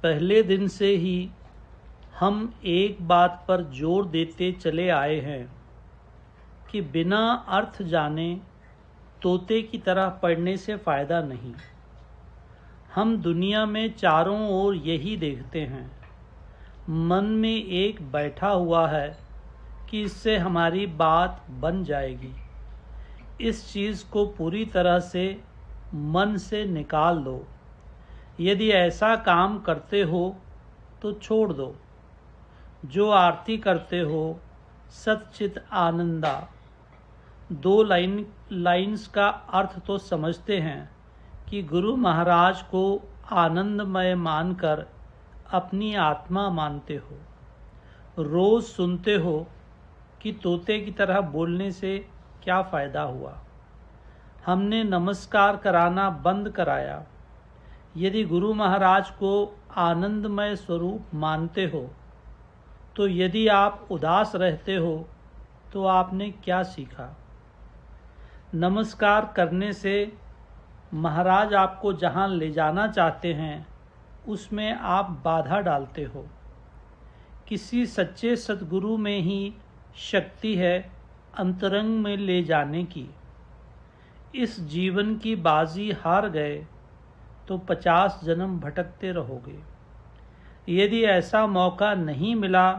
पहले दिन से ही हम एक बात पर जोर देते चले आए हैं कि बिना अर्थ जाने तोते की तरह पढ़ने से फ़ायदा नहीं। हम दुनिया में चारों ओर यही देखते हैं। मन में एक बैठा हुआ है कि इससे हमारी बात बन जाएगी। इस चीज़ को पूरी तरह से मन से निकाल दो। यदि ऐसा काम करते हो तो छोड़ दो। जो आरती करते हो सच्चित आनंदा, 2 लाइन्स का अर्थ तो समझते हैं कि गुरु महाराज को आनंदमय मानकर अपनी आत्मा मानते हो। रोज़ सुनते हो कि तोते की तरह बोलने से क्या फ़ायदा हुआ। हमने नमस्कार कराना बंद कराया। यदि गुरु महाराज को आनंदमय स्वरूप मानते हो तो यदि आप उदास रहते हो तो आपने क्या सीखा। नमस्कार करने से महाराज आपको जहाँ ले जाना चाहते हैं उसमें आप बाधा डालते हो। किसी सच्चे सद्गुरु में ही शक्ति है अंतरंग में ले जाने की। इस जीवन की बाजी हार गए तो 50 जन्म भटकते रहोगे। यदि ऐसा मौका नहीं मिला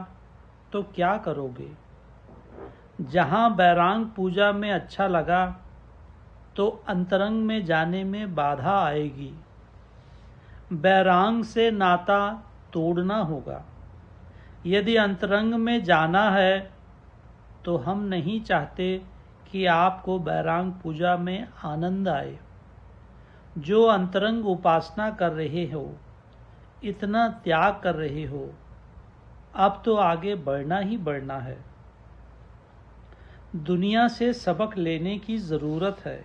तो क्या करोगे। जहाँ बैरांग पूजा में अच्छा लगा तो अंतरंग में जाने में बाधा आएगी। बैरांग से नाता तोड़ना होगा। यदि अंतरंग में जाना है तो हम नहीं चाहते कि आपको बैरांग पूजा में आनंद आए। जो अंतरंग उपासना कर रहे हो, इतना त्याग कर रहे हो, अब तो आगे बढ़ना ही बढ़ना है। दुनिया से सबक लेने की ज़रूरत है।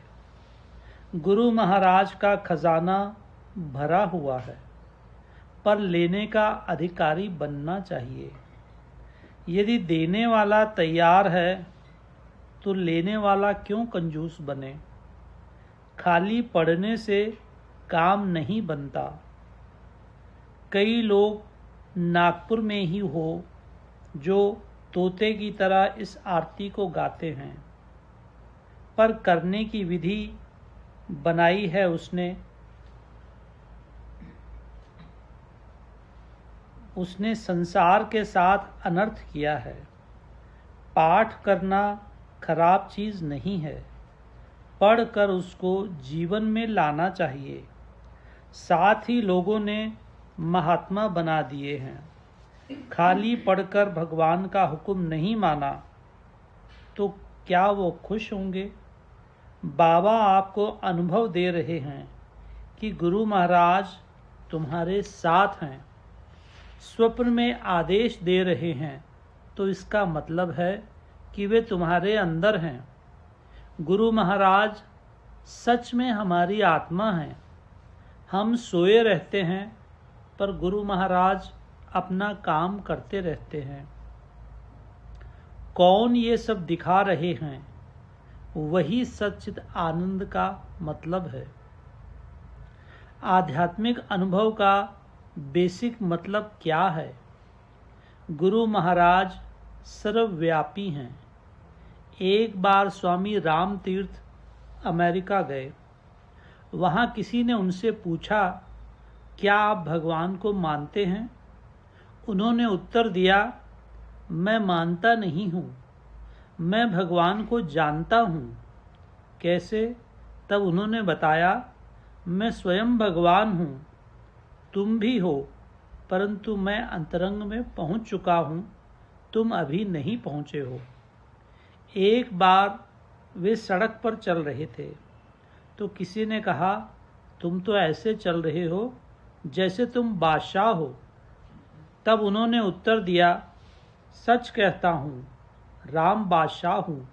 गुरु महाराज का खजाना भरा हुआ है, पर लेने का अधिकारी बनना चाहिए। यदि देने वाला तैयार है तो लेने वाला क्यों कंजूस बने। खाली पढ़ने से काम नहीं बनता। कई लोग नागपुर में ही हो जो तोते की तरह इस आरती को गाते हैं, पर करने की विधि बनाई है उसने संसार के साथ अनर्थ किया है। पाठ करना खराब चीज़ नहीं है, पढ़कर उसको जीवन में लाना चाहिए। साथ ही लोगों ने महात्मा बना दिए हैं। खाली पढ़कर भगवान का हुक्म नहीं माना तो क्या वो खुश होंगे। बाबा आपको अनुभव दे रहे हैं कि गुरु महाराज तुम्हारे साथ हैं। स्वप्न में आदेश दे रहे हैं तो इसका मतलब है कि वे तुम्हारे अंदर हैं। गुरु महाराज सच में हमारी आत्मा हैं। हम सोए रहते हैं पर गुरु महाराज अपना काम करते रहते हैं। कौन ये सब दिखा रहे हैं, वही सच्चित आनंद का मतलब है। आध्यात्मिक अनुभव का बेसिक मतलब क्या है। गुरु महाराज सर्वव्यापी हैं। एक बार स्वामी राम तीर्थ अमेरिका गए। वहाँ किसी ने उनसे पूछा, क्या आप भगवान को मानते हैं। उन्होंने उत्तर दिया, मैं मानता नहीं हूँ, मैं भगवान को जानता हूँ। कैसे। तब उन्होंने बताया, मैं स्वयं भगवान हूँ, तुम भी हो, परंतु मैं अंतरंग में पहुँच चुका हूँ, तुम अभी नहीं पहुँचे हो। एक बार वे सड़क पर चल रहे थे तो किसी ने कहा, तुम तो ऐसे चल रहे हो जैसे तुम बादशाह हो। तब उन्होंने उत्तर दिया, सच कहता हूँ, राम बादशाह हूँ,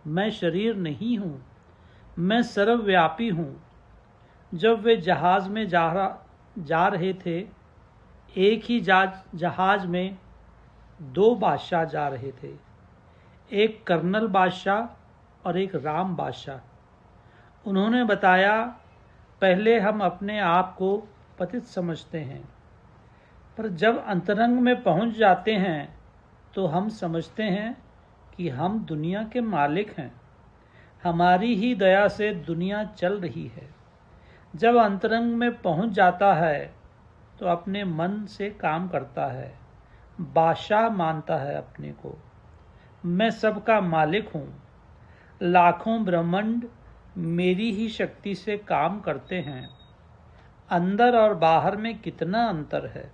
मैं शरीर नहीं हूँ, मैं सर्वव्यापी हूँ। जब वे जहाज़ में जा रहे थे, एक ही जहाज़ में 2 बादशाह जा रहे थे, एक कर्नल बादशाह और एक राम बादशाह। उन्होंने बताया, पहले हम अपने आप को पतित समझते हैं, पर जब अंतरंग में पहुंच जाते हैं तो हम समझते हैं कि हम दुनिया के मालिक हैं, हमारी ही दया से दुनिया चल रही है। जब अंतरंग में पहुंच जाता है तो अपने मन से काम करता है, बादशाह मानता है अपने को। मैं सबका मालिक हूँ, लाखों ब्रह्मांड मेरी ही शक्ति से काम करते हैं। अंदर और बाहर में कितना अंतर है।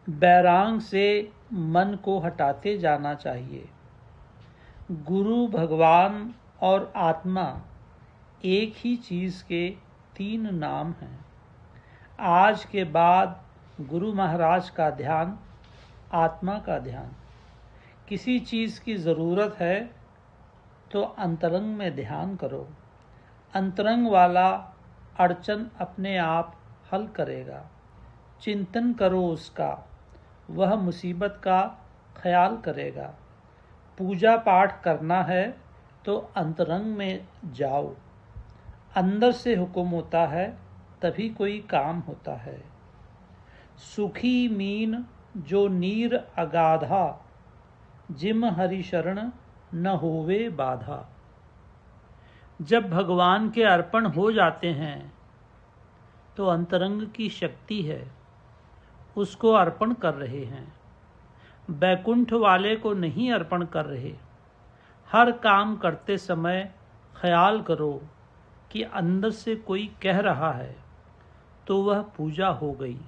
बैराग से मन को हटाते जाना चाहिए। गुरु, भगवान और आत्मा एक ही चीज़ के 3 नाम हैं। आज के बाद गुरु महाराज का ध्यान, आत्मा का ध्यान। किसी चीज़ की ज़रूरत है तो अंतरंग में ध्यान करो। अंतरंग वाला अड़चन अपने आप हल करेगा। चिंतन करो उसका, वह मुसीबत का ख्याल करेगा। पूजा पाठ करना है तो अंतरंग में जाओ। अंदर से हुक्म होता है तभी कोई काम होता है। सुखी मीन जो नीर अगाधा, जिम हरि शरण न होवे बाधा। जब भगवान के अर्पण हो जाते हैं तो अंतरंग की शक्ति है, उसको अर्पण कर रहे हैं, बैकुंठ वाले को नहीं अर्पण कर रहे। हर काम करते समय ख्याल करो कि अंदर से कोई कह रहा है तो वह पूजा हो गई।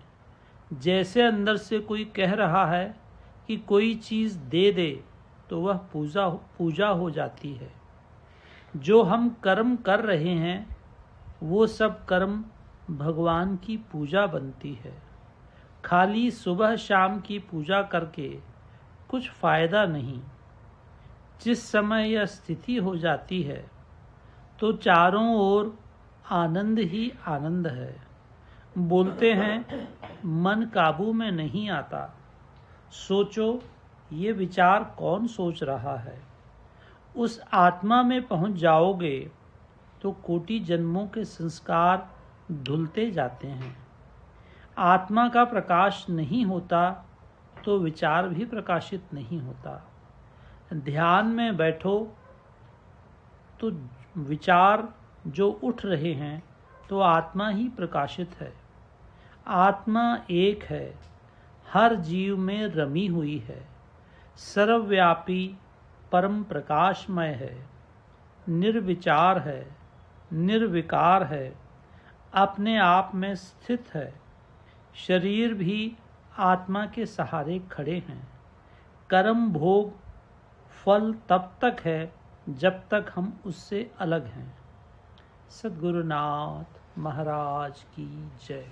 जैसे अंदर से कोई कह रहा है कि कोई चीज़ दे दे तो वह पूजा हो जाती है। जो हम कर्म कर रहे हैं वो सब कर्म भगवान की पूजा बनती है। खाली सुबह शाम की पूजा करके कुछ फ़ायदा नहीं। जिस समय यह स्थिति हो जाती है तो चारों ओर आनंद ही आनंद है। बोलते हैं मन काबू में नहीं आता। सोचो ये विचार कौन सोच रहा है। उस आत्मा में पहुंच जाओगे तो कोटि जन्मों के संस्कार धुलते जाते हैं। आत्मा का प्रकाश नहीं होता तो विचार भी प्रकाशित नहीं होता। ध्यान में बैठो तो विचार जो उठ रहे हैं तो आत्मा ही प्रकाशित है। आत्मा एक है, हर जीव में रमी हुई है, सर्वव्यापी परम प्रकाशमय है, निर्विचार है, निर्विकार है, अपने आप में स्थित है। शरीर भी आत्मा के सहारे खड़े हैं। कर्म भोग फल तब तक है जब तक हम उससे अलग हैं। सद्गुरुनाथ महाराज की जय।